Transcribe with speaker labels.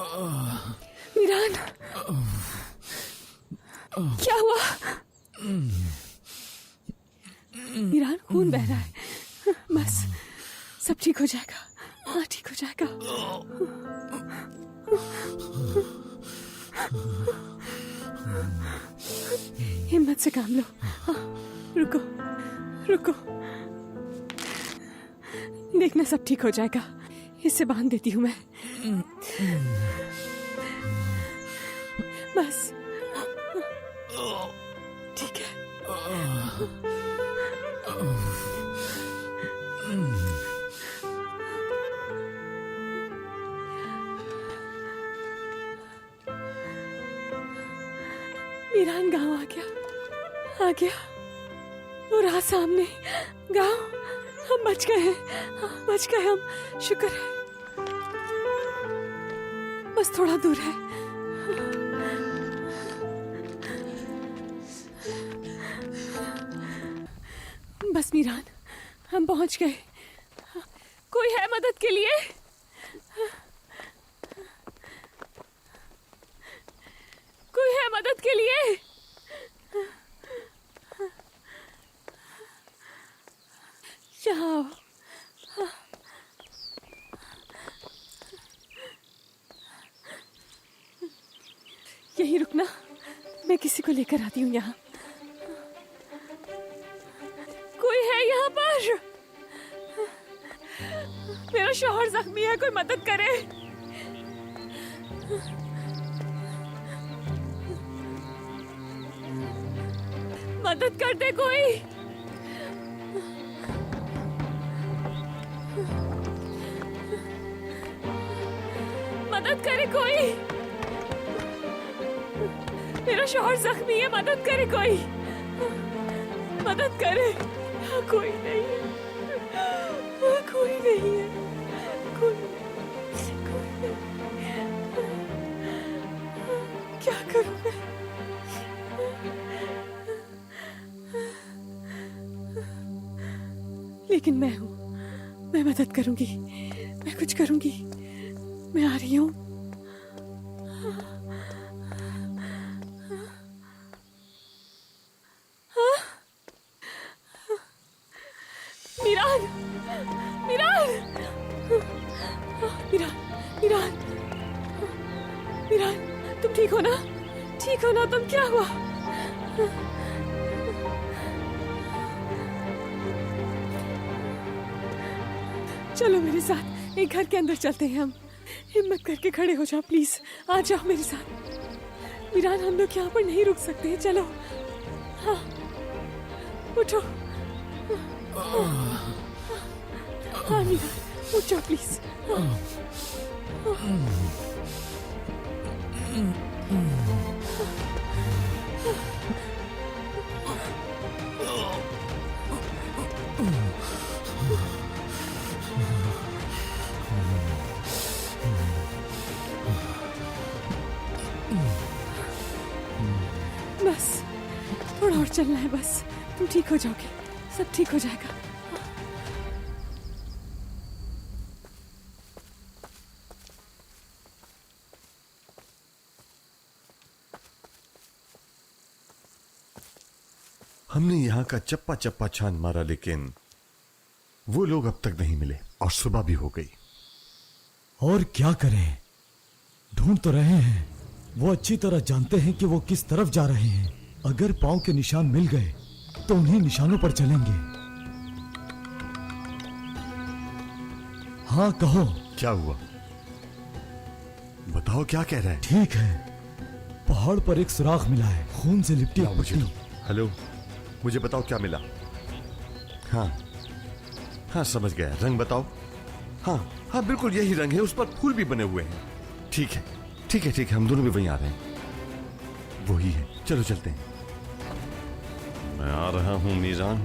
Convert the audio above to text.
Speaker 1: मीरान, क्या हुआ? मीरान, खून बह रहा है। बस सब ठीक हो जाएगा। हाँ, ठीक हो जाएगा। हिम्मत से काम लो। हाँ, रुको रुको, देखना सब ठीक हो जाएगा। इसे बांध देती हूँ मैं। बस ठीक है। मीरान गांव आ गया। वो रहा सामने गांव। हम बच गए हैं, बच गए हम। शुक्र है। बस थोड़ा दूर है। बस मीरान, हम पहुंच गए। कोई है मदद के लिए? कोई है मदद के लिए? जाओ। यहीं रुकना, मैं किसी को लेकर आती हूँ यहाँ। कोई है यहाँ पर? मेरा शौहर जख्मी है, कोई मदद करे। मदद कर दे कोई। मदद करे कोई। मेरा शौहर जख्मी है, मदद करे कोई। मदद करे। कोई नहीं है, कोई नहीं है, कोई नहीं। क्या करूं मैं? लेकिन मैं हूं, मैं मदद करूंगी, मैं कुछ करूंगी। मैं आ रही हूं। मीरान, मीरान, मीरान, मीरान, मीरान, तुम ठीक हो ना? ठीक हो ना तुम? क्या हुआ? चलो मेरे साथ, एक घर के अंदर चलते हैं हम। हिम्मत करके खड़े हो जाओ प्लीज। आ जाओ मेरे साथ। मीरान, हम लोग यहाँ पर नहीं रुक सकते। चलो। हाँ, उठो। हाँ मीरान, उठ जाओ प्लीज। बस थोड़ा और चलना है। बस तुम ठीक हो जाओगे, सब ठीक हो जाएगा।
Speaker 2: हमने यहाँ का चप्पा चप्पा छान मारा, लेकिन वो लोग अब तक नहीं मिले और सुबह भी हो गई।
Speaker 3: और क्या करें, ढूंढ तो रहे हैं। वो अच्छी तरह जानते हैं कि वो किस तरफ जा रहे हैं। अगर पांव के निशान मिल गए तो उन्हीं निशानों पर चलेंगे। हाँ कहो।
Speaker 2: क्या हुआ? बताओ, क्या कह रहे हैं?
Speaker 3: ठीक है, पहाड़ पर एक सुराख मिला है, खून से लिपटी एक
Speaker 2: मुझे
Speaker 3: पट्टी।
Speaker 2: हेलो, मुझे बताओ क्या मिला। हाँ हाँ, समझ गया। रंग बताओ। हाँ हाँ, बिल्कुल यही रंग है, उस पर फूल भी बने हुए हैं। ठीक है ठीक है ठीक है, हम दोनों भी वहीं आ रहे हैं। वही है, चलो चलते हैं। मैं आ रहा हूं मीरान।